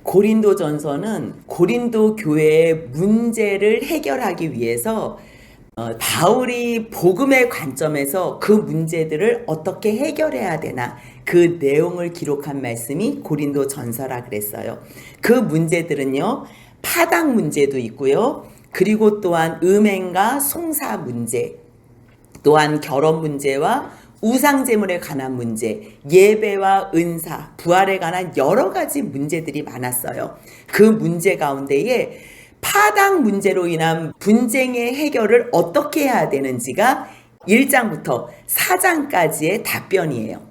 고린도전서는 고린도 교회의 문제를 해결하기 위해서 바울이 복음의 관점에서 그 문제들을 어떻게 해결해야 되나 그 내용을 기록한 말씀이 고린도전서라 그랬어요. 그 문제들은요, 파당 문제도 있고요. 그리고 또한 음행과 송사 문제, 또한 결혼 문제와 우상제물에 관한 문제, 예배와 은사, 부활에 관한 여러 가지 문제들이 많았어요. 그 문제 가운데에 파당 문제로 인한 분쟁의 해결을 어떻게 해야 되는지가 1장부터 4장까지의 답변이에요.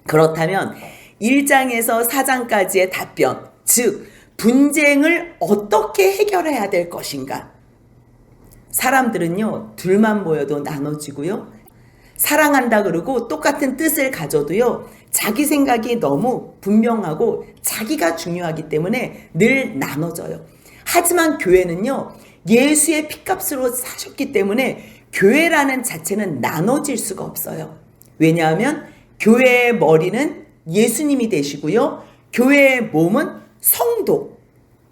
그렇다면 1장에서 4장까지의 답변, 즉 분쟁을 어떻게 해결해야 될 것인가? 사람들은요, 둘만 모여도 나눠지고요, 사랑한다 그러고 똑같은 뜻을 가져도요, 자기 생각이 너무 분명하고 자기가 중요하기 때문에 늘 나눠져요. 하지만 교회는요, 예수의 피값으로 사셨기 때문에 교회라는 자체는 나눠질 수가 없어요. 왜냐하면 교회의 머리는 예수님이 되시고요, 교회의 몸은 성도,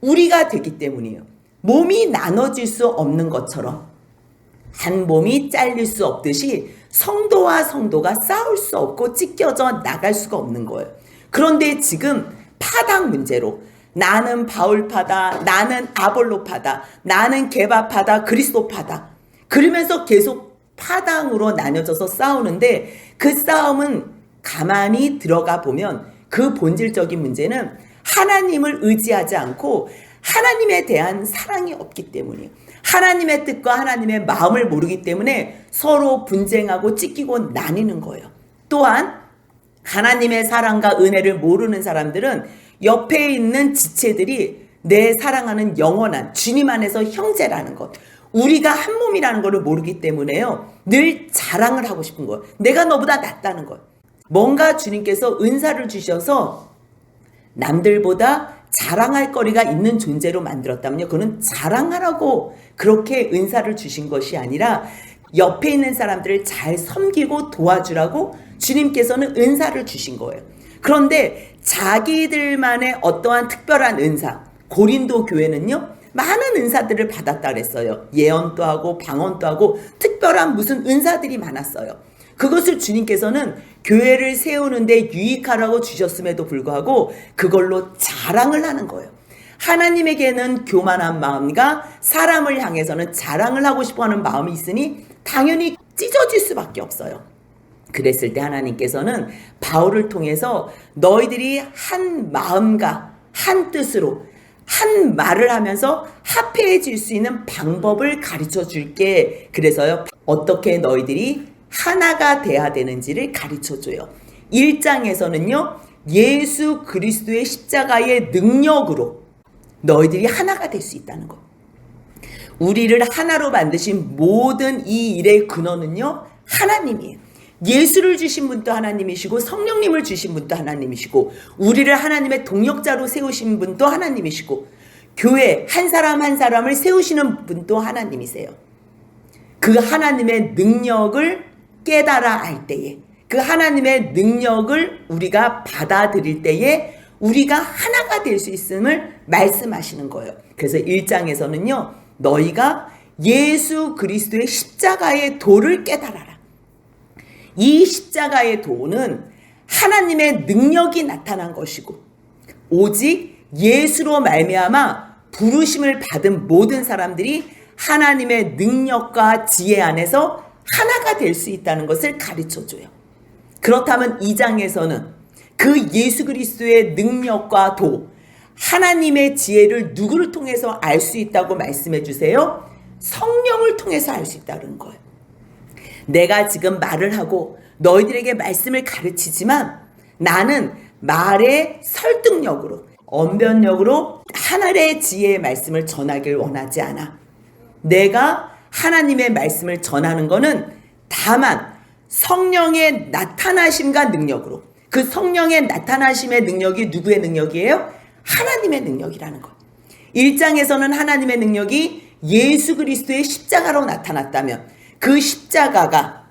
우리가 되기 때문이에요. 몸이 나눠질 수 없는 것처럼 한 몸이 잘릴 수 없듯이 성도와 성도가 싸울 수 없고 찢겨져 나갈 수가 없는 거예요. 그런데 지금 파당 문제로 나는 바울파다, 나는 아볼로파다, 나는 게바파다, 그리스도파다, 그러면서 계속 파당으로 나뉘어져서 싸우는데, 그 싸움은 가만히 들어가 보면 그 본질적인 문제는 하나님을 의지하지 않고 하나님에 대한 사랑이 없기 때문이에요. 하나님의 뜻과 하나님의 마음을 모르기 때문에 서로 분쟁하고 찢기고 나뉘는 거예요. 또한 하나님의 사랑과 은혜를 모르는 사람들은 옆에 있는 지체들이 내 사랑하는 영원한 주님 안에서 형제라는 것, 우리가 한 몸이라는 것을 모르기 때문에요, 늘 자랑을 하고 싶은 거예요. 내가 너보다 낫다는 거예요. 뭔가 주님께서 은사를 주셔서 남들보다 자랑할 거리가 있는 존재로 만들었다면요, 그는 자랑하라고 그렇게 은사를 주신 것이 아니라 옆에 있는 사람들을 잘 섬기고 도와주라고 주님께서는 은사를 주신 거예요. 그런데 자기들만의 어떠한 특별한 은사, 고린도 교회는요, 많은 은사들을 받았다 그랬어요. 예언도 하고 방언도 하고 특별한 무슨 은사들이 많았어요. 그것을 주님께서는 교회를 세우는데 유익하라고 주셨음에도 불구하고 그걸로 자랑을 하는 거예요. 하나님에게는 교만한 마음과 사람을 향해서는 자랑을 하고 싶어하는 마음이 있으니 당연히 찢어질 수밖에 없어요. 그랬을 때 하나님께서는 바울을 통해서 너희들이 한 마음과 한 뜻으로 한 말을 하면서 합해질 수 있는 방법을 가르쳐 줄게. 그래서요, 어떻게 너희들이 하나가 돼야 되는지를 가르쳐줘요. 1장에서는요, 예수 그리스도의 십자가의 능력으로 너희들이 하나가 될 수 있다는 것. 우리를 하나로 만드신 모든 이 일의 근원은요, 하나님이에요. 예수를 주신 분도 하나님이시고 성령님을 주신 분도 하나님이시고 우리를 하나님의 동역자로 세우신 분도 하나님이시고 교회 한 사람 한 사람을 세우시는 분도 하나님이세요. 그 하나님의 능력을 깨달아 알 때에, 그 하나님의 능력을 우리가 받아들일 때에 우리가 하나가 될 수 있음을 말씀하시는 거예요. 그래서 1장에서는요, 너희가 예수 그리스도의 십자가의 도를 깨달아라. 이 십자가의 도는 하나님의 능력이 나타난 것이고 오직 예수로 말미암아 부르심을 받은 모든 사람들이 하나님의 능력과 지혜 안에서 하나가 될 수 있다는 것을 가르쳐줘요. 그렇다면 2장에서는 그 예수 그리스도의 능력과 도, 하나님의 지혜를 누구를 통해서 알 수 있다고 말씀해 주세요? 성령을 통해서 알 수 있다는 거예요. 내가 지금 말을 하고 너희들에게 말씀을 가르치지만 나는 말의 설득력으로, 언변력으로 하늘의 지혜의 말씀을 전하길 원하지 않아. 내가 하나님의 말씀을 전하는 것은 다만 성령의 나타나심과 능력으로, 그 성령의 나타나심의 능력이 누구의 능력이에요? 하나님의 능력이라는 것. 1장에서는 하나님의 능력이 예수 그리스도의 십자가로 나타났다면 그 십자가가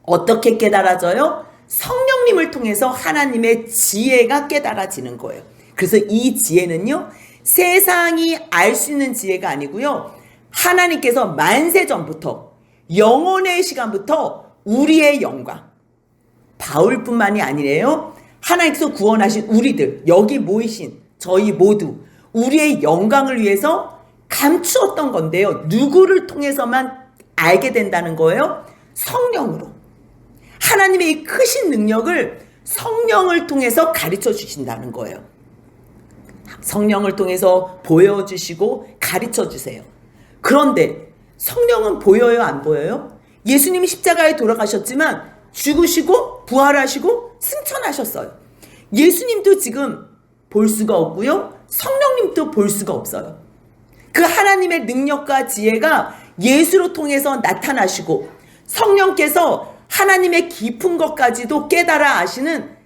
어떻게 깨달아져요? 성령님을 통해서 하나님의 지혜가 깨달아지는 거예요. 그래서 이 지혜는요, 세상이 알 수 있는 지혜가 아니고요, 하나님께서 만세 전부터, 영원의 시간부터 우리의 영광, 바울뿐만이 아니래요. 하나님께서 구원하신 우리들, 여기 모이신 저희 모두 우리의 영광을 위해서 감추었던 건데요. 누구를 통해서만 알게 된다는 거예요? 성령으로. 하나님의 이 크신 능력을 성령을 통해서 가르쳐 주신다는 거예요. 성령을 통해서 보여주시고 가르쳐 주세요. 그런데 성령은 보여요, 안 보여요? 예수님이 십자가에 돌아가셨지만 죽으시고 부활하시고 승천하셨어요. 예수님도 지금 볼 수가 없고요, 성령님도 볼 수가 없어요. 그 하나님의 능력과 지혜가 예수로 통해서 나타나시고 성령께서 하나님의 깊은 것까지도 깨달아 아시는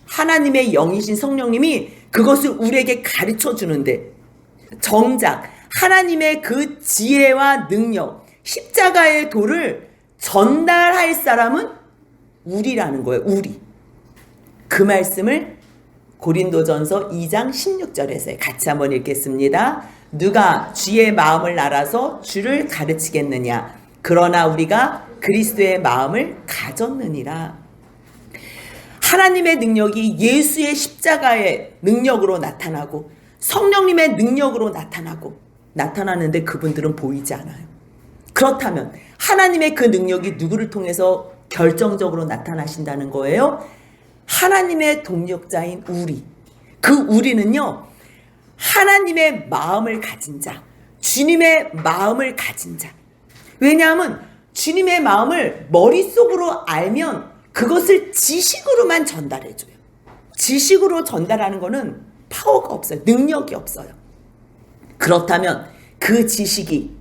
하나님의 영이신 성령님이 그것을 우리에게 가르쳐 주는데, 정작 하나님의 그 지혜와 능력, 십자가의 도를 전달할 사람은 우리라는 거예요. 우리. 그 말씀을 고린도전서 2장 16절에서 같이 한번 읽겠습니다. 누가 주의 마음을 알아서 주를 가르치겠느냐? 그러나 우리가 그리스도의 마음을 가졌느니라. 하나님의 능력이 예수의 십자가의 능력으로 나타나고 성령님의 능력으로 나타나는데 그분들은 보이지 않아요. 그렇다면 하나님의 그 능력이 누구를 통해서 결정적으로 나타나신다는 거예요? 하나님의 동력자인 우리. 그 우리는요, 하나님의 마음을 가진 자, 주님의 마음을 가진 자. 왜냐하면 주님의 마음을 머릿속으로 알면 그것을 지식으로만 전달해줘요. 지식으로 전달하는 거는 파워가 없어요. 능력이 없어요. 그렇다면 그 지식이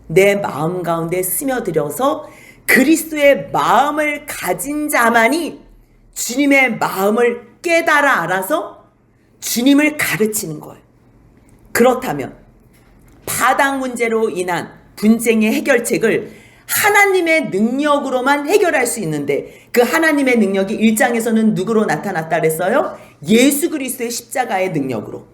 내 마음 가운데 스며들어서 그리스도의 마음을 가진 자만이 주님의 마음을 깨달아 알아서 주님을 가르치는 거예요. 그렇다면 바닥 문제로 인한 분쟁의 해결책을 하나님의 능력으로만 해결할 수 있는데, 그 하나님의 능력이 1장에서는 누구로 나타났다 그랬어요? 예수 그리스도의 십자가의 능력으로.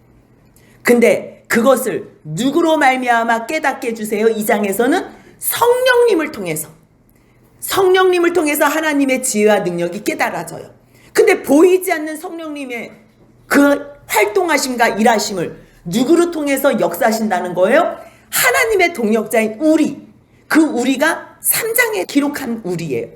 근데 그것을 누구로 말미암아 깨닫게 해주세요? 2장에서는 성령님을 통해서 하나님의 지혜와 능력이 깨달아져요. 근데 보이지 않는 성령님의 그 활동하심과 일하심을 누구를 통해서 역사하신다는 거예요? 하나님의 동력자인 우리. 그 우리가 3장에 기록한 우리예요.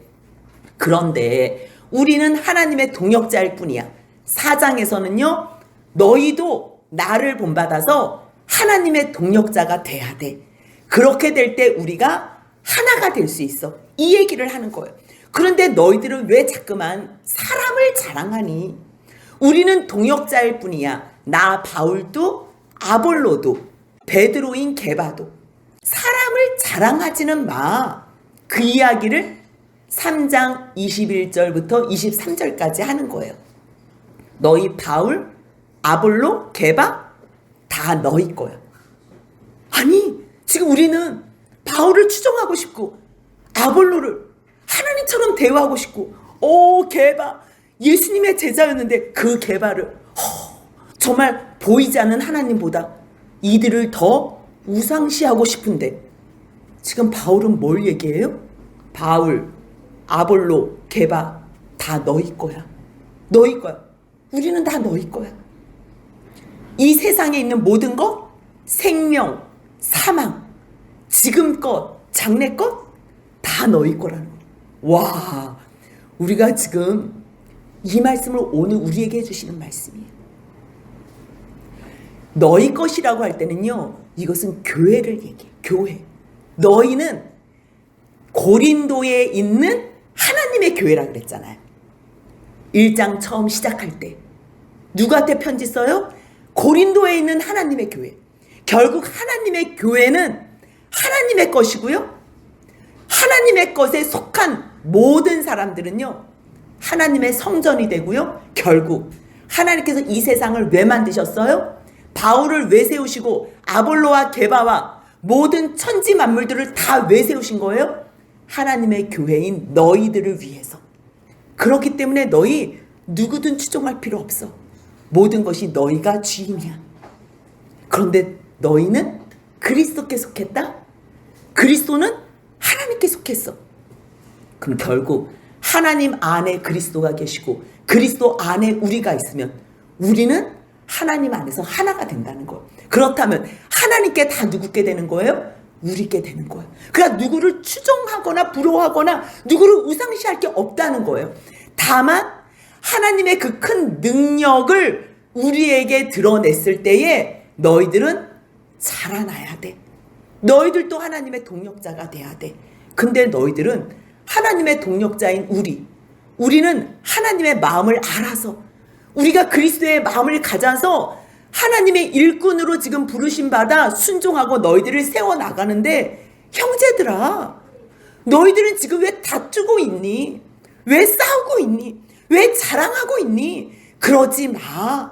그런데 우리는 하나님의 동역자일 뿐이야. 4장에서는요, 너희도 나를 본받아서 하나님의 동역자가 돼야 돼. 그렇게 될 때 우리가 하나가 될 수 있어. 이 얘기를 하는 거예요. 그런데 너희들은 왜 자꾸만 사람을 자랑하니? 우리는 동역자일 뿐이야. 나 바울도 아볼로도 베드로인 게바도 사람을 자랑하지는 마. 그 이야기를 3장 21절부터 23절까지 하는 거예요. 너희 바울, 아볼로, 게바 다 너희 거야. 아니, 지금 우리는 바울을 추종하고 싶고 아볼로를 하나님처럼 대우하고 싶고, 게바 예수님의 제자였는데 그 게바를 정말 보이지 않는 하나님보다 이들을 더 우상시하고 싶은데, 지금 바울은 뭘 얘기해요? 바울, 아볼로, 게바 다 너희 거야. 너희 거야. 우리는 다 너희 거야. 이 세상에 있는 모든 것, 생명, 사망, 지금껏, 장래껏 다 너희 거라는 거야. 와, 우리가 지금 이 말씀을 오늘 우리에게 해주시는 말씀이에요. 너희 것이라고 할 때는요, 이것은 교회를 얘기해요. 교회. 너희는 고린도에 있는 하나님의 교회라 그랬잖아요. 1장 처음 시작할 때 누구한테 편지 써요? 고린도에 있는 하나님의 교회. 결국 하나님의 교회는 하나님의 것이고요, 하나님의 것에 속한 모든 사람들은요, 하나님의 성전이 되고요, 결국 하나님께서 이 세상을 왜 만드셨어요? 바울을 왜 세우시고 아볼로와 게바와 모든 천지 만물들을 다 왜 세우신 거예요? 하나님의 교회인 너희들을 위해서. 그렇기 때문에 너희 누구든 추종할 필요 없어. 모든 것이 너희가 주인이야. 그런데 너희는 그리스도께 속했다? 그리스도는 하나님께 속했어. 그럼 결국 하나님 안에 그리스도가 계시고 그리스도 안에 우리가 있으면 우리는 하나님 안에서 하나가 된다는 거예요. 그렇다면 하나님께 다 누구께 되는 거예요? 우리께 되는 거예요. 그러니까 누구를 추종하거나 부러워하거나 누구를 우상시할 게 없다는 거예요. 다만 하나님의 그 큰 능력을 우리에게 드러냈을 때에 너희들은 자라나야 돼. 너희들도 하나님의 동력자가 돼야 돼. 근데 너희들은 하나님의 동력자인 우리는 하나님의 마음을 알아서 우리가 그리스도의 마음을 가져서 하나님의 일꾼으로 지금 부르심 받아 순종하고 너희들을 세워나가는데, 형제들아, 너희들은 지금 왜 다투고 있니? 왜 싸우고 있니? 왜 자랑하고 있니? 그러지 마.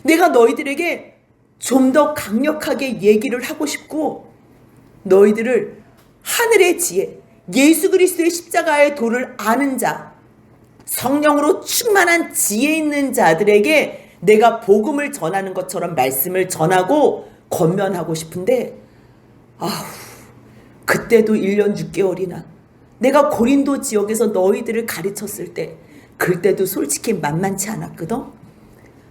내가 너희들에게 좀 더 강력하게 얘기를 하고 싶고, 너희들을 하늘의 지혜, 예수 그리스도의 십자가의 도를 아는 자, 성령으로 충만한 지혜 있는 자들에게 내가 복음을 전하는 것처럼 말씀을 전하고 권면하고 싶은데, 그때도 1년 6개월이나 내가 고린도 지역에서 너희들을 가르쳤을 때 그때도 솔직히 만만치 않았거든.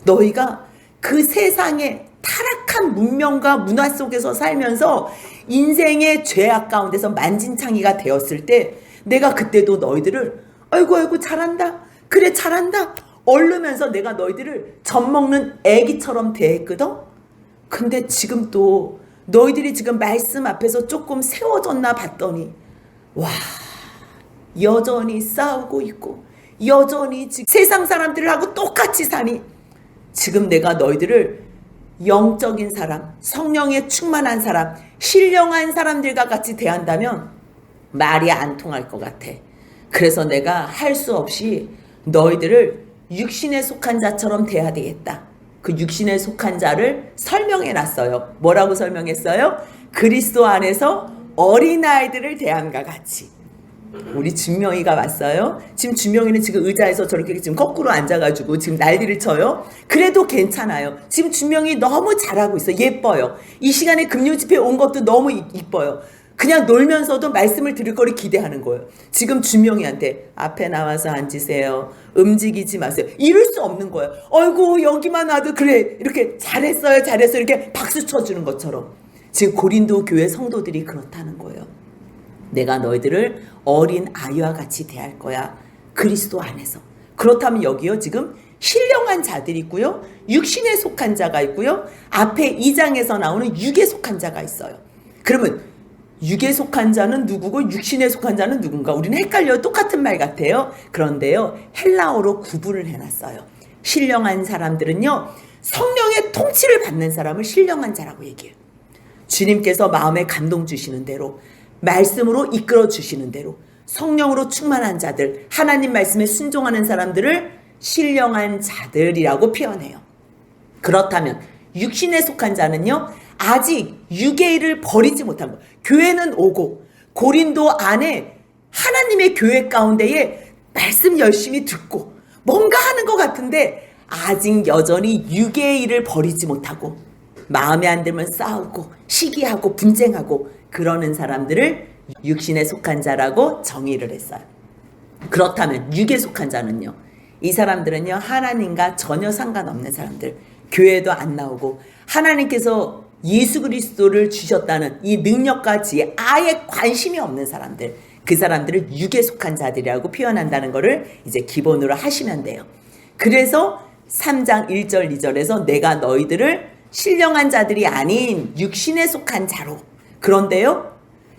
너희가 그 세상의 타락한 문명과 문화 속에서 살면서 인생의 죄악 가운데서 만진창이가 되었을 때 내가 그때도 너희들을 아이고 잘한다, 그래 잘한다 얼르면서 내가 너희들을 젖먹는 애기처럼 대했거든. 근데 지금 또 너희들이 지금 말씀 앞에서 조금 세워졌나 봤더니 여전히 싸우고 있고 여전히 지금 세상 사람들하고 똑같이 사니, 지금 내가 너희들을 영적인 사람, 성령에 충만한 사람, 신령한 사람들과 같이 대한다면 말이 안 통할 것 같아. 그래서 내가 할 수 없이 너희들을 육신에 속한 자처럼 대해야 되겠다. 그 육신에 속한 자를 설명해 놨어요. 뭐라고 설명했어요? 그리스도 안에서 어린아이들을 대함과 같이. 우리 준명이가 왔어요. 지금 준명이는 지금 의자에서 저렇게 지금 거꾸로 앉아가지고 지금 난리를 쳐요. 그래도 괜찮아요. 지금 준명이 너무 잘하고 있어. 예뻐요. 이 시간에 금요 집회 온 것도 너무 이뻐요. 그냥 놀면서도 말씀을 들을 거를 기대하는 거예요. 지금 준명이한테 앞에 나와서 앉으세요, 움직이지 마세요, 이럴 수 없는 거예요. 어이구 여기만 와도 그래 이렇게 잘했어요 이렇게 박수 쳐주는 것처럼 지금 고린도 교회 성도들이 그렇다는 거예요. 내가 너희들을 어린 아이와 같이 대할 거야, 그리스도 안에서. 그렇다면 여기요, 지금 신령한 자들이 있고요, 육신에 속한 자가 있고요, 앞에 2장에서 나오는 육에 속한 자가 있어요. 그러면 육에 속한 자는 누구고 육신에 속한 자는 누군가? 우리는 헷갈려요. 똑같은 말 같아요. 그런데요, 헬라어로 구분을 해놨어요. 신령한 사람들은요, 성령의 통치를 받는 사람을 신령한 자라고 얘기해요. 주님께서 마음에 감동 주시는 대로, 말씀으로 이끌어 주시는 대로 성령으로 충만한 자들, 하나님 말씀에 순종하는 사람들을 신령한 자들이라고 표현해요. 그렇다면 육신에 속한 자는요, 아직 육의 일을 버리지 못한 거. 교회는 오고 고린도 안에 하나님의 교회 가운데에 말씀 열심히 듣고 뭔가 하는 것 같은데 아직 여전히 육의 일을 버리지 못하고 마음에 안 들면 싸우고 시기하고 분쟁하고 그러는 사람들을 육신에 속한 자라고 정의를 했어요. 그렇다면 육에 속한 자는요, 이 사람들은요, 하나님과 전혀 상관없는 사람들, 교회도 안 나오고 하나님께서 예수 그리스도를 주셨다는 이 능력과 지혜 아예 관심이 없는 사람들, 그 사람들을 육에 속한 자들이라고 표현한다는 것을 이제 기본으로 하시면 돼요. 그래서 3장 1절 2절에서 내가 너희들을 신령한 자들이 아닌 육신에 속한 자로. 그런데요,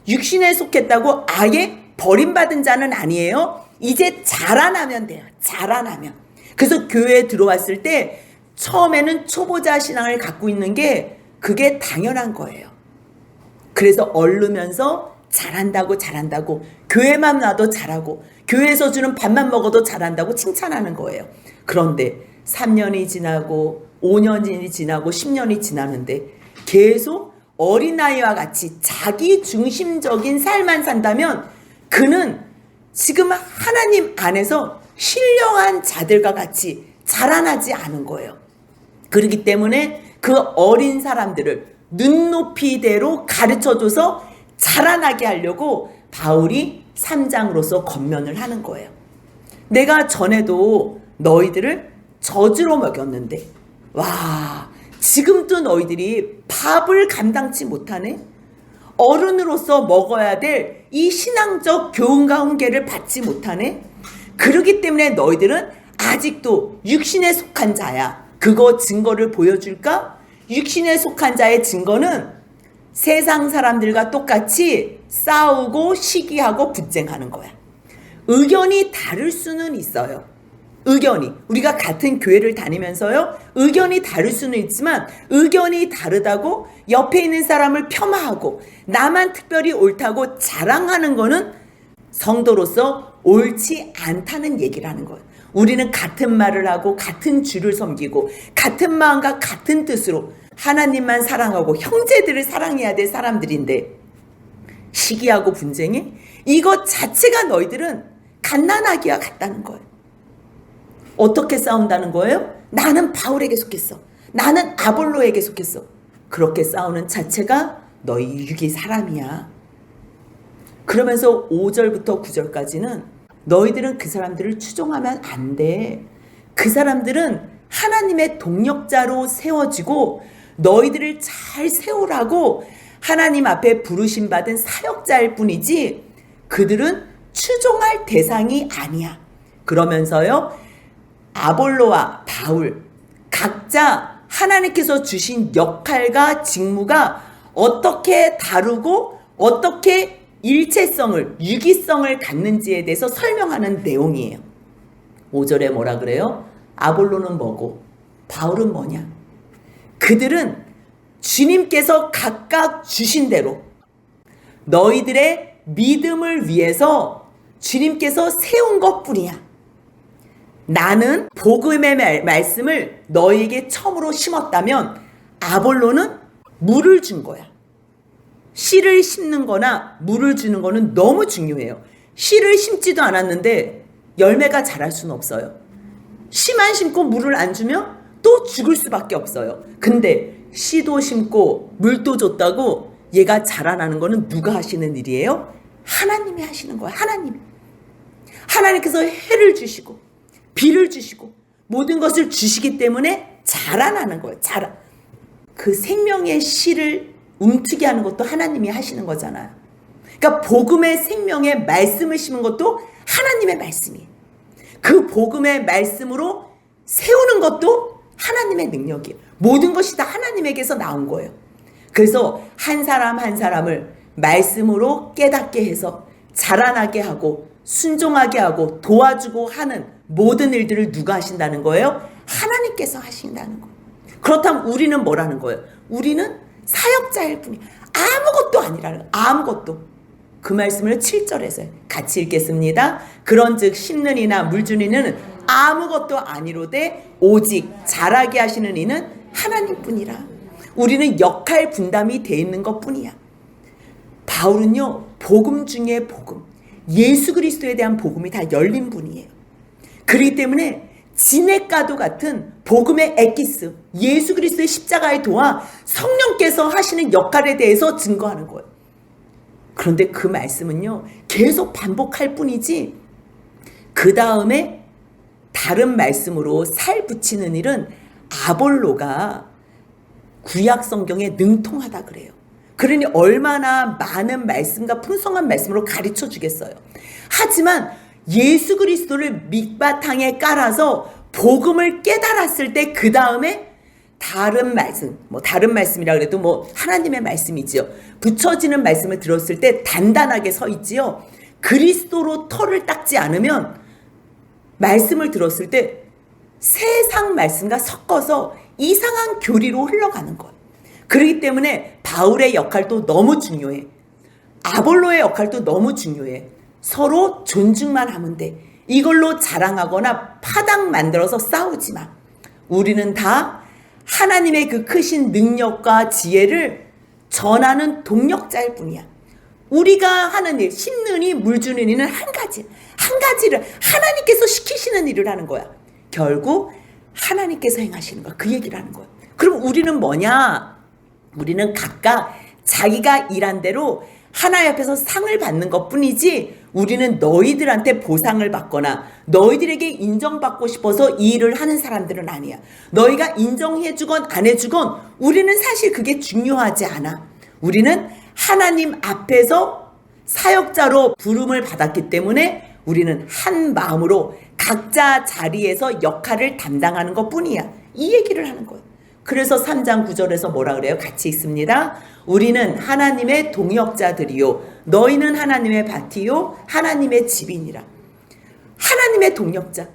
육신에 속했다고 아예 버림받은 자는 아니에요. 이제 자라나면 돼요. 자라나면. 그래서 교회에 들어왔을 때 처음에는 초보자 신앙을 갖고 있는 게 그게 당연한 거예요. 그래서 얼르면서 잘한다고 교회만 와도 잘하고 교회에서 주는 밥만 먹어도 잘한다고 칭찬하는 거예요. 그런데 3년이 지나고 5년이 지나고 10년이 지나는데 계속 어린아이와 같이 자기 중심적인 삶만 산다면 그는 지금 하나님 안에서 신령한 자들과 같이 자라나지 않은 거예요. 그렇기 때문에 그 어린 사람들을 눈높이대로 가르쳐줘서 자라나게 하려고 바울이 3장으로서 권면을 하는 거예요. 내가 전에도 너희들을 저주로 먹였는데 와, 지금도 너희들이 밥을 감당치 못하네? 어른으로서 먹어야 될 이 신앙적 교훈과 훈계를 받지 못하네? 그렇기 때문에 너희들은 아직도 육신에 속한 자야. 그거 증거를 보여줄까? 육신에 속한 자의 증거는 세상 사람들과 똑같이 싸우고 시기하고 분쟁하는 거야. 의견이 다를 수는 있어요. 의견이, 우리가 같은 교회를 다니면서요, 의견이 다를 수는 있지만 의견이 다르다고 옆에 있는 사람을 폄하하고 나만 특별히 옳다고 자랑하는 거는 성도로서 옳지 않다는 얘기를 하는 거예요. 우리는 같은 말을 하고 같은 주를 섬기고 같은 마음과 같은 뜻으로 하나님만 사랑하고 형제들을 사랑해야 될 사람들인데 시기하고 분쟁해? 이것 자체가 너희들은 갓난아기와 같다는 거예요. 어떻게 싸운다는 거예요? 나는 바울에게 속했어. 나는 아볼로에게 속했어. 그렇게 싸우는 자체가 너희 육이 사람이야. 그러면서 5절부터 9절까지는 너희들은 그 사람들을 추종하면 안 돼. 그 사람들은 하나님의 동력자로 세워지고 너희들을 잘 세우라고 하나님 앞에 부르심 받은 사역자일 뿐이지 그들은 추종할 대상이 아니야. 그러면서요, 아볼로와 바울 각자 하나님께서 주신 역할과 직무가 어떻게 다르고 어떻게 일체성을, 유기성을 갖는지에 대해서 설명하는 내용이에요. 5절에 뭐라 그래요? 아볼로는 뭐고 바울은 뭐냐? 그들은 주님께서 각각 주신 대로 너희들의 믿음을 위해서 주님께서 세운 것뿐이야. 나는 복음의 말씀을 너희에게 처음으로 심었다면 아볼로는 물을 준 거야. 씨를 심는 거나 물을 주는 거는 너무 중요해요. 씨를 심지도 않았는데 열매가 자랄 수는 없어요. 씨만 심고 물을 안 주면 또 죽을 수밖에 없어요. 근데 씨도 심고 물도 줬다고 얘가 자라나는 거는 누가 하시는 일이에요? 하나님이 하시는 거야. 하나님께서 해를 주시고 비를 주시고 모든 것을 주시기 때문에 자라나는 거예요. 그 생명의 씨를 움트게 하는 것도 하나님이 하시는 거잖아요. 그러니까 복음의 생명의 말씀을 심은 것도 하나님의 말씀이에요. 그 복음의 말씀으로 세우는 것도 하나님의 능력이에요. 모든 것이 다 하나님에게서 나온 거예요. 그래서 한 사람 한 사람을 말씀으로 깨닫게 해서 자라나게 하고 순종하게 하고 도와주고 하는 모든 일들을 누가 하신다는 거예요? 하나님께서 하신다는 거예요. 그렇다면 우리는 뭐라는 거예요? 우리는 사역자일 뿐이에요. 아무것도 아니라는 거예요. 아무것도. 그 말씀을 7절에서 같이 읽겠습니다. 그런즉 심는 이나 물 주는 이는 아무것도 아니로되 오직 자라게 하시는 이는 하나님뿐이라. 우리는 역할 분담이 돼 있는 것뿐이야. 바울은요, 복음 중에 복음, 예수 그리스도에 대한 복음이 다 열린 분이에요. 그렇기 때문에 진액과도 같은 복음의 엑기스, 예수 그리스도의 십자가의 도와 성령께서 하시는 역할에 대해서 증거하는 거예요. 그런데 그 말씀은요, 계속 반복할 뿐이지 그 다음에 다른 말씀으로 살 붙이는 일은 아볼로가 구약 성경에 능통하다 그래요. 그러니 얼마나 많은 말씀과 풍성한 말씀으로 가르쳐 주겠어요. 하지만 예수 그리스도를 밑바탕에 깔아서 복음을 깨달았을 때 그 다음에 다른 말씀, 다른 말씀이라 그래도 하나님의 말씀이지요. 붙여지는 말씀을 들었을 때 단단하게 서 있지요. 그리스도로 털을 닦지 않으면 말씀을 들었을 때 세상 말씀과 섞어서 이상한 교리로 흘러가는 거예요. 그렇기 때문에 바울의 역할도 너무 중요해. 아볼로의 역할도 너무 중요해. 서로 존중만 하면 돼. 이걸로 자랑하거나 파당 만들어서 싸우지 마. 우리는 다 하나님의 그 크신 능력과 지혜를 전하는 동력자일 뿐이야. 우리가 하는 일, 심는 이, 물 주는 이는 한 가지를 하나님께서 시키시는 일을 하는 거야. 결국 하나님께서 행하시는 거야. 그 얘기를 하는 거야. 그럼 우리는 뭐냐? 우리는 각각 자기가 일한 대로 하나님 앞에서 상을 받는 것 뿐이지, 우리는 너희들한테 보상을 받거나 너희들에게 인정받고 싶어서 이 일을 하는 사람들은 아니야. 너희가 인정해주건 안 해주건 우리는 사실 그게 중요하지 않아. 우리는 하나님 앞에서 사역자로 부름을 받았기 때문에 우리는 한 마음으로 각자 자리에서 역할을 담당하는 것 뿐이야. 이 얘기를 하는 거예요. 그래서 3장 9절에서 뭐라 그래요? 같이 읽습니다. 우리는 하나님의 동역자들이요, 너희는 하나님의 밭이요 하나님의 집이니라. 하나님의 동역자,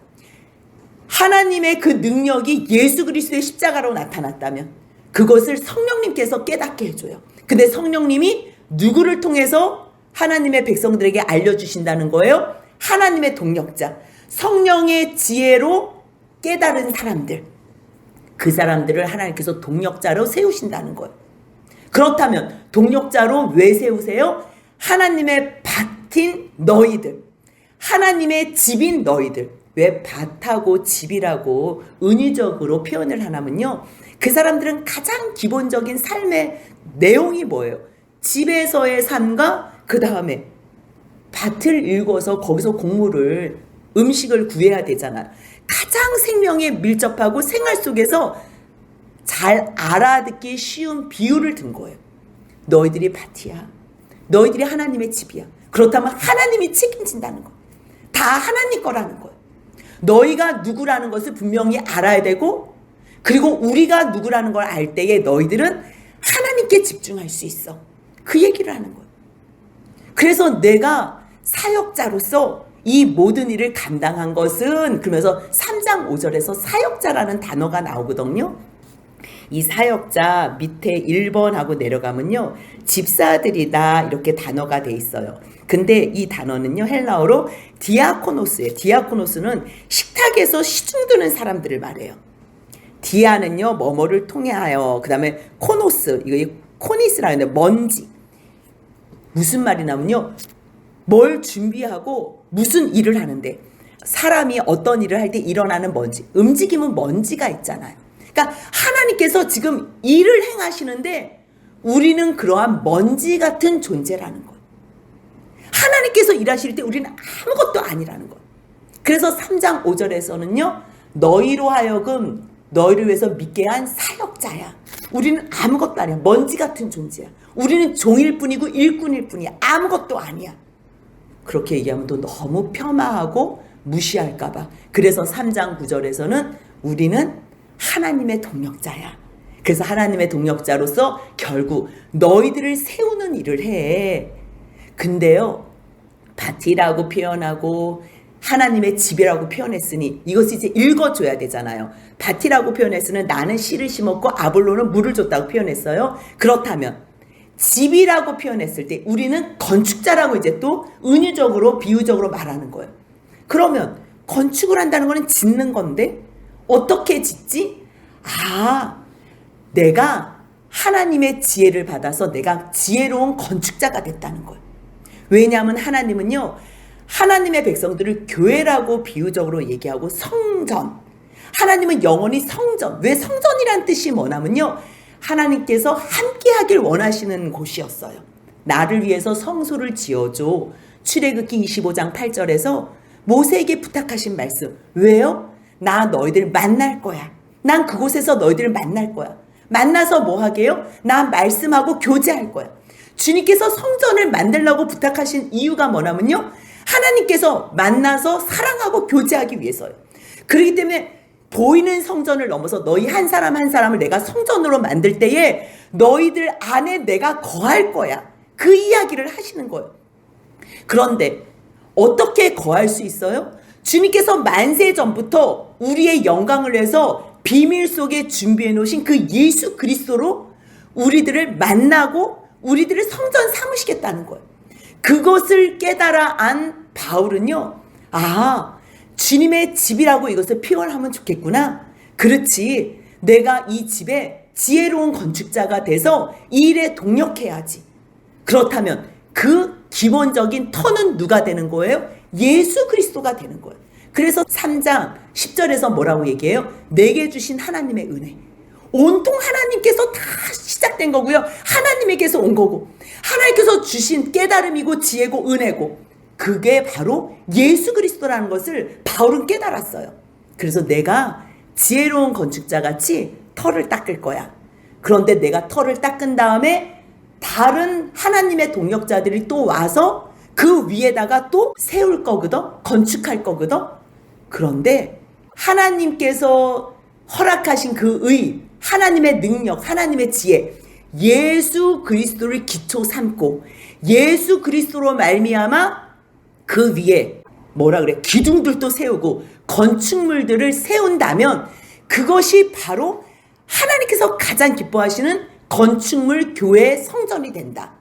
하나님의 그 능력이 예수 그리스도의 십자가로 나타났다면 그것을 성령님께서 깨닫게 해줘요. 근데 성령님이 누구를 통해서 하나님의 백성들에게 알려주신다는 거예요? 하나님의 동역자, 성령의 지혜로 깨달은 사람들, 그 사람들을 하나님께서 동역자로 세우신다는 거예요. 그렇다면 동역자로 왜 세우세요? 하나님의 밭인 너희들, 하나님의 집인 너희들. 왜 밭하고 집이라고 은유적으로 표현을 하냐면요, 그 사람들은 가장 기본적인 삶의 내용이 뭐예요? 집에서의 삶과 그 다음에 밭을 일궈서 거기서 곡물을, 음식을 구해야 되잖아요. 가장 생명에 밀접하고 생활 속에서 잘 알아듣기 쉬운 비유를 든 거예요. 너희들이 밭이야. 너희들이 하나님의 집이야. 그렇다면 하나님이 책임진다는 거. 다 하나님 거라는 거예요. 너희가 누구라는 것을 분명히 알아야 되고, 그리고 우리가 누구라는 걸 알 때에 너희들은 하나님께 집중할 수 있어. 그 얘기를 하는 거예요. 그래서 내가 사역자로서 이 모든 일을 감당한 것은, 그러면서 3장 5절에서 사역자라는 단어가 나오거든요. 이 사역자 밑에 1번하고 내려가면요, 집사들이다 이렇게 단어가 돼 있어요. 근데 이 단어는요, 헬라어로 디아코노스예요. 디아코노스는 식탁에서 시중 드는 사람들을 말해요. 디아는요, 뭐뭐를 통해하여, 그 다음에 코노스, 이거 코니스라는 데 먼지. 무슨 말이냐면요, 뭘 준비하고 무슨 일을 하는데, 사람이 어떤 일을 할 때 일어나는 먼지, 움직이면 먼지가 있잖아요. 그러니까 하나님께서 지금 일을 행하시는데 우리는 그러한 먼지 같은 존재라는 거예요. 하나님께서 일하실 때 우리는 아무것도 아니라는 거예요. 그래서 3장 5절에서는요, 너희로 하여금 너희를 위해서 믿게 한 사역자야. 우리는 아무것도 아니야. 먼지 같은 존재야. 우리는 종일 뿐이고 일꾼일 뿐이야. 아무것도 아니야. 그렇게 얘기하면 또 너무 폄하하고 무시할까 봐. 그래서 3장 9절에서는 우리는 하나님의 동역자야. 그래서 하나님의 동역자로서 결국 너희들을 세우는 일을 해. 근데요, 밭이라고 표현하고 하나님의 집이라고 표현했으니 이것이 이제 읽어줘야 되잖아요. 밭이라고 표현했으니 나는 씨를 심었고 아볼로는 물을 줬다고 표현했어요. 그렇다면 집이라고 표현했을 때 우리는 건축자라고 이제 또 은유적으로 비유적으로 말하는 거예요. 그러면 건축을 한다는 거는 짓는 건데 어떻게 짓지? 아, 내가 하나님의 지혜를 받아서 내가 지혜로운 건축자가 됐다는 거예요. 왜냐하면 하나님은요, 하나님의 백성들을 교회라고 비유적으로 얘기하고 성전, 하나님은 영원히 성전, 왜 성전이란 뜻이 뭐냐면요, 하나님께서 함께하길 원하시는 곳이었어요. 나를 위해서 성소를 지어줘. 출애굽기 25장 8절에서 모세에게 부탁하신 말씀. 왜요? 나 너희들 만날 거야. 난 그곳에서 너희들을 만날 거야. 만나서 뭐 하게요? 나 말씀하고 교제할 거야. 주님께서 성전을 만들라고 부탁하신 이유가 뭐냐면요, 하나님께서 만나서 사랑하고 교제하기 위해서요. 그렇기 때문에 보이는 성전을 넘어서 너희 한 사람 한 사람을 내가 성전으로 만들 때에 너희들 안에 내가 거할 거야. 그 이야기를 하시는 거예요. 그런데 어떻게 거할 수 있어요? 주님께서 만세 전부터 우리의 영광을 위해서 비밀 속에 준비해 놓으신 그 예수 그리스도로 우리들을 만나고 우리들을 성전 삼으시겠다는 거예요. 그것을 깨달아 안 바울은요, 아, 주님의 집이라고 이것을 표현하면 좋겠구나. 그렇지, 내가 이 집에 지혜로운 건축자가 돼서 이 일에 동력해야지. 그렇다면 그 기본적인 터는 누가 되는 거예요? 예수 그리스도가 되는 거예요. 그래서 3장 10절에서 뭐라고 얘기해요? 내게 주신 하나님의 은혜. 온통 하나님께서 다 시작된 거고요. 하나님에게서 온 거고, 하나님께서 주신 깨달음이고 지혜고 은혜고, 그게 바로 예수 그리스도라는 것을 바울은 깨달았어요. 그래서 내가 지혜로운 건축자같이 터를 닦을 거야. 그런데 내가 터를 닦은 다음에 다른 하나님의 동역자들이 또 와서 그 위에다가 또 세울 거거든, 건축할 거거든. 그런데 하나님께서 허락하신 그 의, 하나님의 능력, 하나님의 지혜, 예수 그리스도를 기초 삼고 예수 그리스도로 말미암아 그 위에 뭐라 그래, 기둥들도 세우고 건축물들을 세운다면 그것이 바로 하나님께서 가장 기뻐하시는 건축물 교회의 성전이 된다.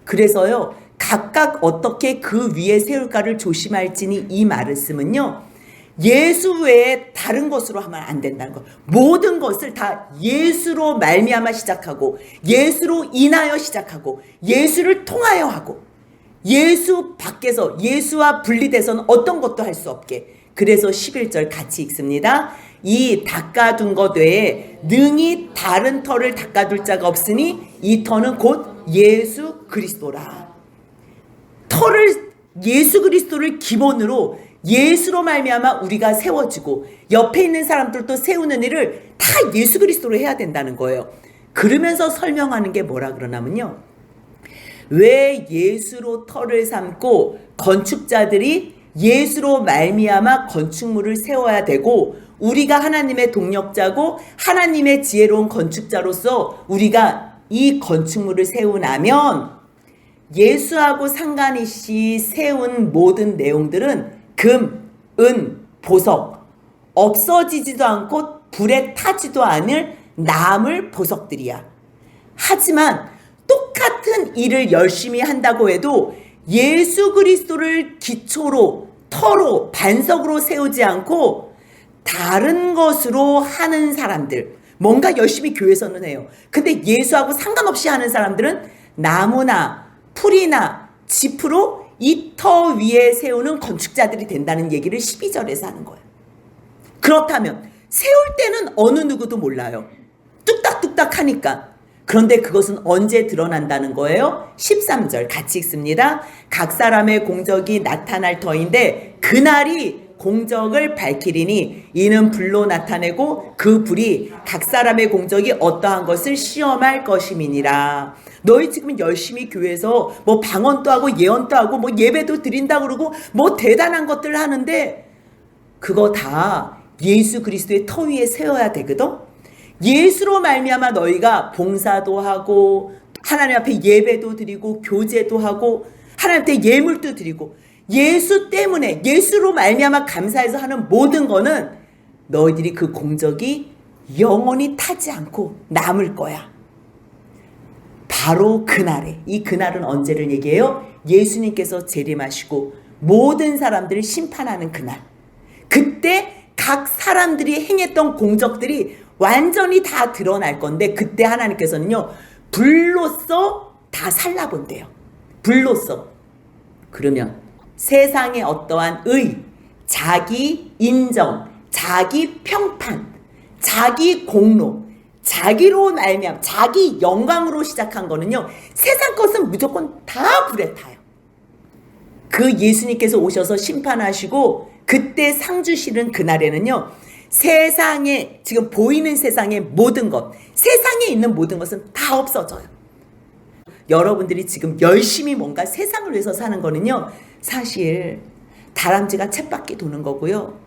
그래서요, 각각 어떻게 그 위에 세울까를 조심할지니 이 말을 쓰면요, 예수 외에 다른 것으로 하면 안 된다는 거. 모든 것을 다 예수로 말미암아 시작하고 예수로 인하여 시작하고 예수를 통하여 하고, 예수 밖에서 예수와 분리돼서는 어떤 것도 할 수 없게. 그래서 11절 같이 읽습니다. 이 닦아둔 것 외에 능히 다른 터를 닦아둘 자가 없으니 이 터는 곧 예수 그리스도라. 터를, 예수 그리스도를 기본으로 예수로 말미암아 우리가 세워지고 옆에 있는 사람들도 세우는 일을 다 예수 그리스도로 해야 된다는 거예요. 그러면서 설명하는 게 뭐라 그러냐면요, 왜 예수로 터를 삼고 건축자들이 예수로 말미암아 건축물을 세워야 되고 우리가 하나님의 동역자고 하나님의 지혜로운 건축자로서 우리가 이 건축물을 세우나면 예수하고 상관없이 세운 모든 내용들은 금, 은, 보석, 없어지지도 않고 불에 타지도 않을 나물 보석들이야. 하지만 똑같은 일을 열심히 한다고 해도 예수 그리스도를 기초로, 터로, 반석으로 세우지 않고 다른 것으로 하는 사람들, 뭔가 열심히 교회에서는 해요. 근데 예수하고 상관없이 하는 사람들은 나무나 풀이나 짚으로 이 터 위에 세우는 건축자들이 된다는 얘기를 12절에서 하는 거예요. 그렇다면 세울 때는 어느 누구도 몰라요. 뚝딱뚝딱 하니까. 그런데 그것은 언제 드러난다는 거예요? 13절 같이 읽습니다. 각 사람의 공적이 나타날 터인데 그날이 공적을 밝히리니 이는 불로 나타내고 그 불이 각 사람의 공적이 어떠한 것을 시험할 것임이니라. 너희 지금 열심히 교회에서 뭐 방언도 하고 예언도 하고 뭐 예배도 드린다 그러고 뭐 대단한 것들 하는데 그거 다 예수 그리스도의 터 위에 세워야 되거든. 예수로 말미암아 너희가 봉사도 하고 하나님 앞에 예배도 드리고 교제도 하고 하나님 앞에 예물도 드리고 예수 때문에 예수로 말미암아 감사해서 하는 모든 거는 너희들이 그 공적이 영원히 타지 않고 남을 거야. 바로 그날에, 이 그날은 언제를 얘기해요? 예수님께서 재림하시고 모든 사람들을 심판하는 그날. 그때 각 사람들이 행했던 공적들이 완전히 다 드러날 건데 그때 하나님께서는요 불로써 다 살라본대요. 불로써. 그러면 세상의 어떠한 의, 자기 인정, 자기 평판, 자기 공로, 자기로 말미암아 자기 영광으로 시작한 거는요 세상 것은 무조건 다 불에 타요. 그 예수님께서 오셔서 심판하시고 그때 상 주시는 그날에는요 세상에 지금 보이는 세상의 모든 것, 세상에 있는 모든 것은 다 없어져요. 여러분들이 지금 열심히 뭔가 세상을 위해서 사는 거는요 사실 다람쥐가 쳇바퀴 도는 거고요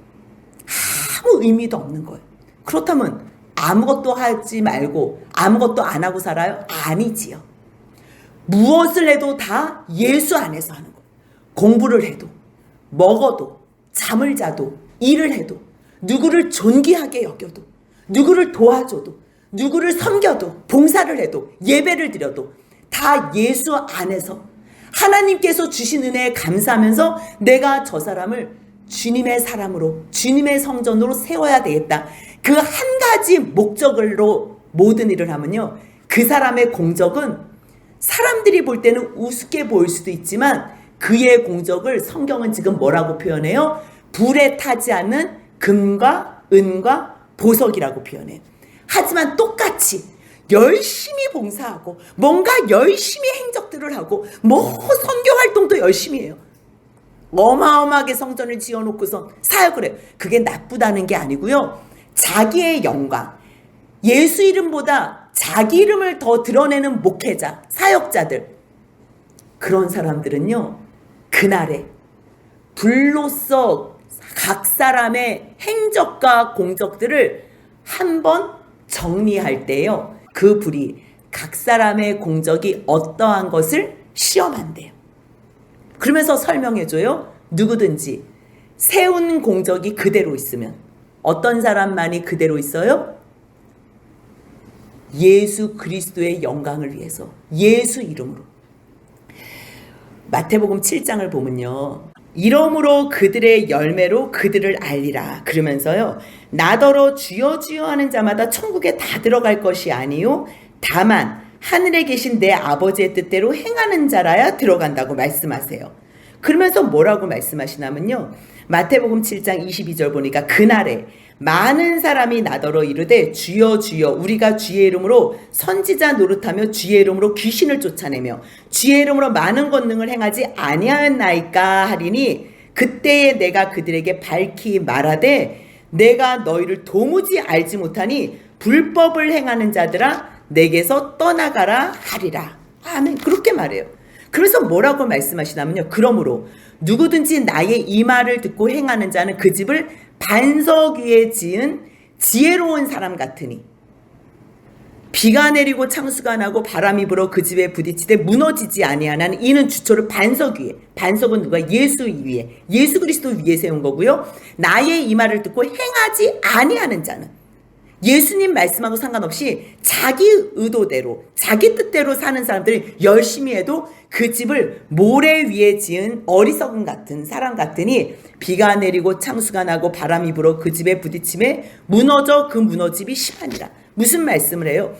아무 의미도 없는 거예요. 그렇다면 아무것도 하지 말고 아무것도 안 하고 살아요? 아니지요. 무엇을 해도 다 예수 안에서 하는 거예요. 공부를 해도, 먹어도, 잠을 자도, 일을 해도, 누구를 존귀하게 여겨도, 누구를 도와줘도, 누구를 섬겨도, 봉사를 해도, 예배를 드려도 다 예수 안에서 하나님께서 주신 은혜에 감사하면서 내가 저 사람을 주님의 사람으로, 주님의 성전으로 세워야 되겠다. 그 한 가지 목적으로 모든 일을 하면요 그 사람의 공적은 사람들이 볼 때는 우습게 보일 수도 있지만 그의 공적을 성경은 지금 뭐라고 표현해요? 불에 타지 않는 금과 은과 보석이라고 표현해요. 하지만 똑같이 열심히 봉사하고 뭔가 열심히 행적들을 하고 선교 활동도 열심히 해요. 어마어마하게 성전을 지어놓고선 사역을 해요. 그게 나쁘다는 게 아니고요. 자기의 영광, 예수 이름보다 자기 이름을 더 드러내는 목회자, 사역자들, 그런 사람들은요, 그날에 불로써 각 사람의 행적과 공적들을 한번 정리할 때요, 그 불이 각 사람의 공적이 어떠한 것을 시험한대요. 그러면서 설명해줘요. 누구든지 세운 공적이 그대로 있으면, 어떤 사람만이 그대로 있어요? 예수 그리스도의 영광을 위해서, 예수 이름으로. 마태복음 7장을 보면요, 이러므로 그들의 열매로 그들을 알리라 그러면서요, 나더러 주여 주여 하는 자마다 천국에 다 들어갈 것이 아니요 다만 하늘에 계신 내 아버지의 뜻대로 행하는 자라야 들어간다고 말씀하세요. 그러면서 뭐라고 말씀하시냐면요, 마태복음 7장 22절 보니까 그날에 많은 사람이 나더러 이르되 주여 주여 우리가 주의 이름으로 선지자 노릇하며 주의 이름으로 귀신을 쫓아내며 주의 이름으로 많은 권능을 행하지 아니하였나이까 하리니 그때에 내가 그들에게 밝히 말하되 내가 너희를 도무지 알지 못하니 불법을 행하는 자들아 내게서 떠나가라 하리라. 아멘. 그렇게 말해요. 그래서 뭐라고 말씀하시냐면요, 그러므로 누구든지 나의 이 말을 듣고 행하는 자는 그 집을 반석 위에 지은 지혜로운 사람 같으니 비가 내리고 창수가 나고 바람이 불어 그 집에 부딪히되 무너지지 아니하나니 이는 주초를 반석 위에, 반석은 누가? 예수 위에, 예수 그리스도 위에 세운 거고요. 나의 이 말을 듣고 행하지 아니하는 자는, 예수님 말씀하고 상관없이 자기 의도대로 자기 뜻대로 사는 사람들이 열심히 해도 그 집을 모래 위에 지은 어리석은 같은 사람 같으니 비가 내리고 창수가 나고 바람이 불어 그 집에 부딪힘에 무너져 그 무너짐이 심하니라. 무슨 말씀을 해요?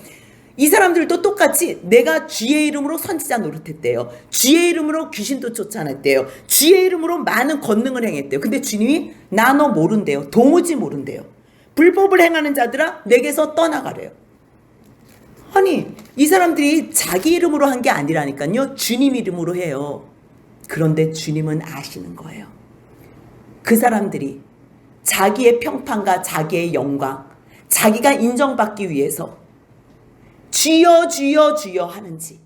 이 사람들도 똑같이 내가 주의 이름으로 선지자 노릇했대요. 주의 이름으로 귀신도 쫓아냈대요. 주의 이름으로 많은 권능을 행했대요. 근데 주님이 나 너 모른대요. 도무지 모른대요. 불법을 행하는 자들아 내게서 떠나가래요. 아니, 이 사람들이 자기 이름으로 한 게 아니라니까요, 주님 이름으로 해요. 그런데 주님은 아시는 거예요. 그 사람들이 자기의 평판과 자기의 영광, 자기가 인정받기 위해서 주여 주여 주여 하는지,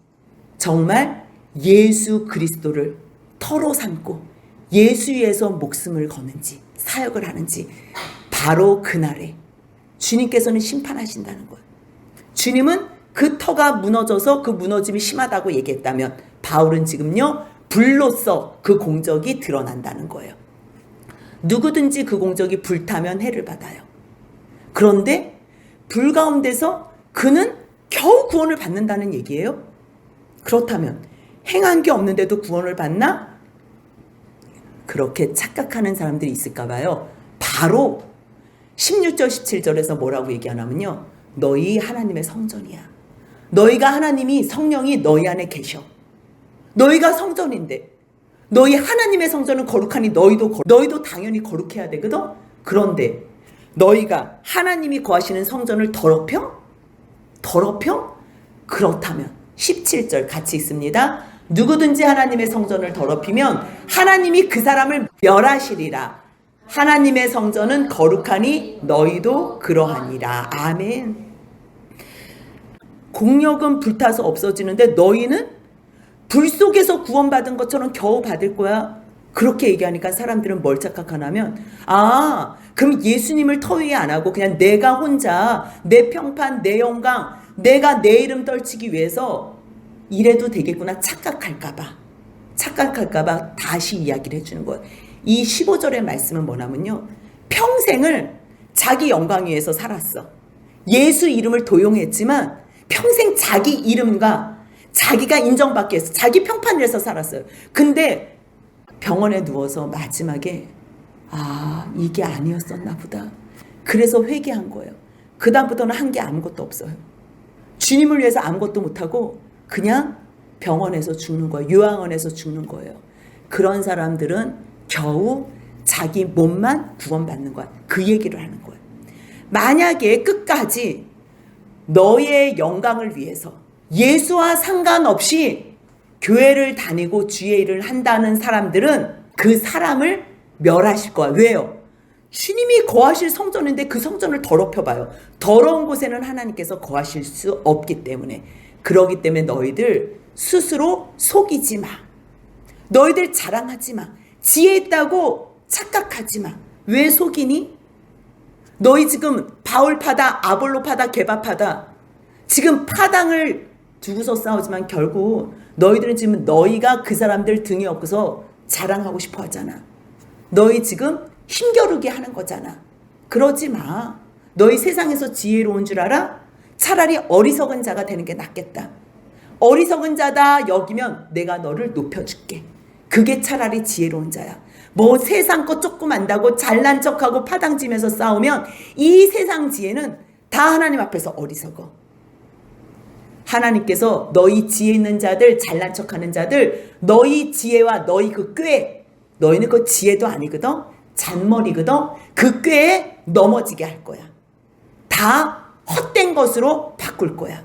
정말 예수 그리스도를 터로 삼고 예수 위해서 목숨을 거는지 사역을 하는지, 바로 그날에 주님께서는 심판하신다는 거예요. 주님은 그 터가 무너져서 그 무너짐이 심하다고 얘기했다면 바울은 지금요, 불로써 그 공적이 드러난다는 거예요. 누구든지 그 공적이 불타면 해를 받아요. 그런데 불 가운데서 그는 겨우 구원을 받는다는 얘기예요. 그렇다면 행한 게 없는데도 구원을 받나? 그렇게 착각하는 사람들이 있을까 봐요. 바로 16절 17절에서 뭐라고 얘기하냐면요, 너희 하나님의 성전이야. 너희가 하나님이 성령이 너희 안에 계셔. 너희가 성전인데 너희 하나님의 성전은 거룩하니 너희도 당연히 거룩해야 되거든. 그런데 너희가 하나님이 거하시는 성전을 더럽혀? 그렇다면 17절 같이 있습니다. 누구든지 하나님의 성전을 더럽히면 하나님이 그 사람을 멸하시리라. 하나님의 성전은 거룩하니 너희도 그러하니라. 아멘. 공력은 불타서 없어지는데 너희는 불 속에서 구원받은 것처럼 겨우 받을 거야. 그렇게 얘기하니까 사람들은 뭘 착각하냐면, 그럼 예수님을 터 위에 안 하고 그냥 내가 혼자 내 평판, 내 영광, 내가 내 이름 떨치기 위해서 이래도 되겠구나 착각할까봐 다시 이야기를 해주는 거예요. 이 15절의 말씀은 뭐냐면요, 평생을 자기 영광 위해서 살았어. 예수 이름을 도용했지만 평생 자기 이름과 자기가 인정받기 위해서 자기 평판을 해서 살았어요. 근데 병원에 누워서 마지막에 이게 아니었었나 보다. 그래서 회개한 거예요. 그 다음부터는 한 게 아무것도 없어요. 주님을 위해서 아무것도 못하고 그냥 병원에서 죽는 거예요. 요양원에서 죽는 거예요. 그런 사람들은 겨우 자기 몸만 구원받는 거야. 그 얘기를 하는 거야. 만약에 끝까지 너의 영광을 위해서 예수와 상관없이 교회를 다니고 주의 일을 한다는 사람들은 그 사람을 멸하실 거야. 왜요? 주님이 거하실 성전인데 그 성전을 더럽혀봐요. 더러운 곳에는 하나님께서 거하실 수 없기 때문에. 그러기 때문에 너희들 스스로 속이지 마. 너희들 자랑하지 마. 지혜 있다고 착각하지 마. 왜 속이니? 너희 지금 바울파다, 아볼로파다, 게바파다. 지금 파당을 두고서 싸우지만 결국 너희들은 지금 너희가 그 사람들 등에 업고서 자랑하고 싶어 하잖아. 너희 지금 힘겨루게 하는 거잖아. 그러지 마. 너희 세상에서 지혜로운 줄 알아? 차라리 어리석은 자가 되는 게 낫겠다. 어리석은 자다 여기면 내가 너를 높여줄게. 그게 차라리 지혜로운 자야. 뭐 세상 것 조금 안다고 잘난 척하고 파당지면서 싸우면 이 세상 지혜는 다 하나님 앞에서 어리석어. 하나님께서 너희 지혜 있는 자들, 잘난 척하는 자들, 너희 지혜와 너희 그 꾀, 너희는 그 지혜도 아니거든, 잔머리거든, 그 꾀에 넘어지게 할 거야. 다 헛된 것으로 바꿀 거야.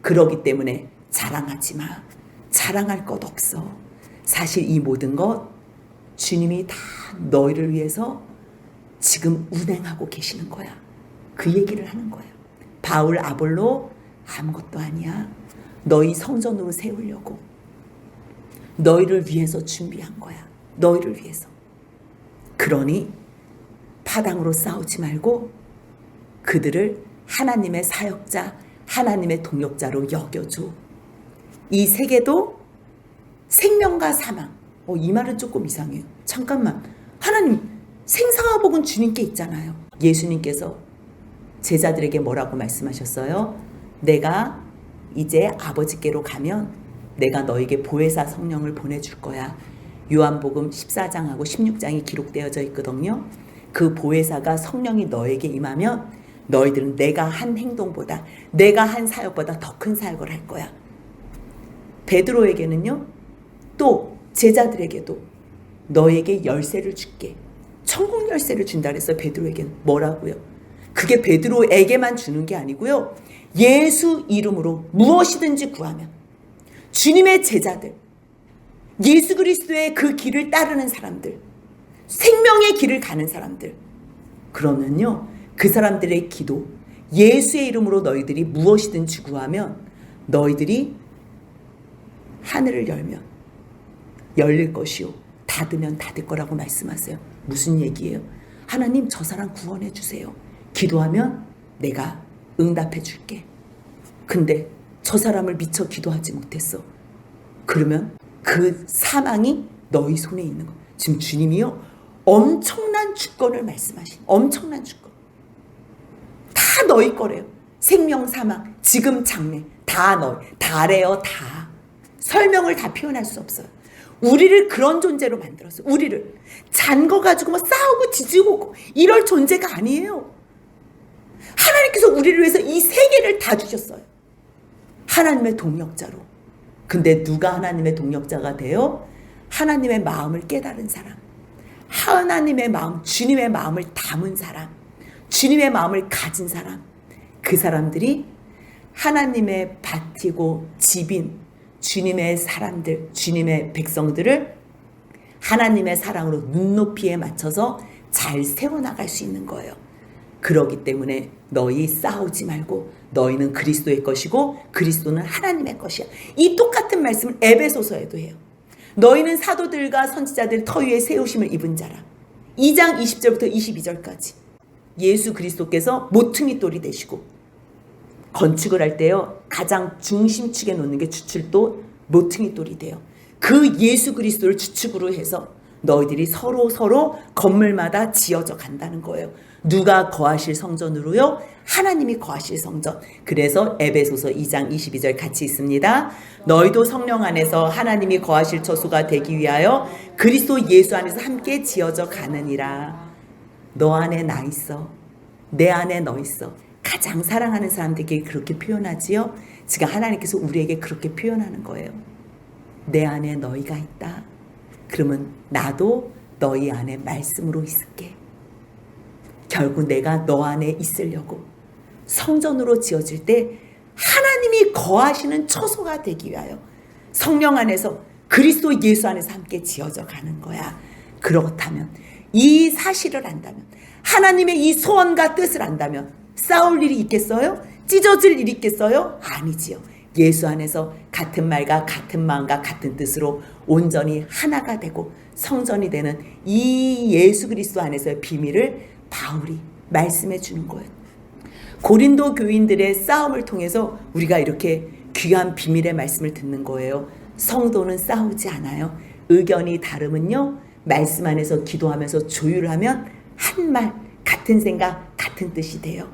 그러기 때문에 자랑하지 마. 자랑할 것 없어. 사실 이 모든 것 주님이 다 너희를 위해서 지금 운행하고 계시는 거야. 그 얘기를 하는 거야. 바울, 아볼로 아무것도 아니야. 너희 성전으로 세우려고 너희를 위해서 준비한 거야. 너희를 위해서. 그러니 파당으로 싸우지 말고 그들을 하나님의 사역자, 하나님의 동역자로 여겨줘. 이 세계도 생명과 사망. 이 말은 조금 이상해요. 잠깐만. 하나님, 생사와 복은 주님께 있잖아요. 예수님께서 제자들에게 뭐라고 말씀하셨어요? 내가 이제 아버지께로 가면 내가 너에게 보혜사 성령을 보내줄 거야. 요한복음 14장하고 16장이 기록되어져 있거든요. 그 보혜사가 성령이 너에게 임하면 너희들은 내가 한 행동보다, 내가 한 사역보다 더 큰 사역을 할 거야. 베드로에게는요, 또 제자들에게도 너에게 열쇠를 줄게. 천국 열쇠를 준다 그랬어요. 베드로에게는. 뭐라고요? 그게 베드로에게만 주는 게 아니고요. 예수 이름으로 무엇이든지 구하면 주님의 제자들, 예수 그리스도의 그 길을 따르는 사람들, 생명의 길을 가는 사람들, 그러면요, 그 사람들의 기도, 예수의 이름으로 너희들이 무엇이든지 구하면 너희들이 하늘을 열면 열릴 것이요, 닫으면 닫을 거라고 말씀하세요. 무슨 얘기예요? 하나님, 저 사람 구원해 주세요. 기도하면 내가 응답해 줄게. 근데 저 사람을 미처 기도하지 못했어. 그러면 그 사망이 너희 손에 있는 거. 지금 주님이요, 엄청난 주권을 말씀하신, 엄청난 주권. 다 너희 거래요. 생명, 사망, 지금, 장래, 다 너희, 다래요, 다. 설명을 다 표현할 수 없어요. 우리를 그런 존재로 만들었어요. 우리를 잔 거 가지고 뭐 싸우고 지지고 이럴 존재가 아니에요. 하나님께서 우리를 위해서 이 세계를 다 주셨어요. 하나님의 동역자로. 근데 누가 하나님의 동역자가 돼요? 하나님의 마음을 깨달은 사람, 하나님의 마음, 주님의 마음을 담은 사람, 주님의 마음을 가진 사람, 그 사람들이 하나님의 밭이고 집인 주님의 사람들, 주님의 백성들을 하나님의 사랑으로 눈높이에 맞춰서 잘 세워나갈 수 있는 거예요. 그렇기 때문에 너희 싸우지 말고 너희는 그리스도의 것이고 그리스도는 하나님의 것이야. 이 똑같은 말씀을 에베소서에도 해요. 너희는 사도들과 선지자들 터 위에 세우심을 입은 자라. 2장 20절부터 22절까지 예수 그리스도께서 모퉁이 돌이 되시고 건축을 할 때요, 가장 중심축에 놓는 게 주출도 모퉁이 돌이 돼요. 그 예수 그리스도를 주축으로 해서 너희들이 서로 건물마다 지어져 간다는 거예요. 누가 거하실 성전으로요? 하나님이 거하실 성전. 그래서 에베소서 2장 22절 같이 있습니다. 너희도 성령 안에서 하나님이 거하실 처소가 되기 위하여 그리스도 예수 안에서 함께 지어져 가느니라. 너 안에 나 있어. 내 안에 너 있어. 가장 사랑하는 사람들에게 그렇게 표현하지요. 지금 하나님께서 우리에게 그렇게 표현하는 거예요. 내 안에 너희가 있다. 그러면 나도 너희 안에 말씀으로 있을게. 결국 내가 너 안에 있으려고 성전으로 지어질 때 하나님이 거하시는 처소가 되기 위하여 성령 안에서 그리스도 예수 안에서 함께 지어져 가는 거야. 그렇다면 이 사실을 안다면, 하나님의 이 소원과 뜻을 안다면 싸울 일이 있겠어요? 찢어질 일이 있겠어요? 아니지요. 예수 안에서 같은 말과 같은 마음과 같은 뜻으로 온전히 하나가 되고 성전이 되는 이 예수 그리스도 안에서의 비밀을 바울이 말씀해 주는 거예요. 고린도 교인들의 싸움을 통해서 우리가 이렇게 귀한 비밀의 말씀을 듣는 거예요. 성도는 싸우지 않아요. 의견이 다르면요, 말씀 안에서 기도하면서 조율하면 한 말, 같은 생각, 같은 뜻이 돼요.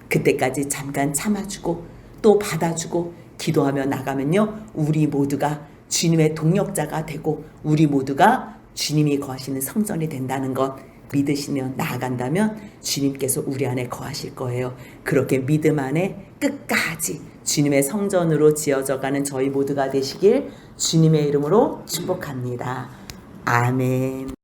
그때까지 잠깐 참아주고 또 받아주고 기도하며 나가면요, 우리 모두가 주님의 동력자가 되고 우리 모두가 주님이 거하시는 성전이 된다는 것 믿으시며 나아간다면 주님께서 우리 안에 거하실 거예요. 그렇게 믿음 안에 끝까지 주님의 성전으로 지어져가는 저희 모두가 되시길 주님의 이름으로 축복합니다. 아멘.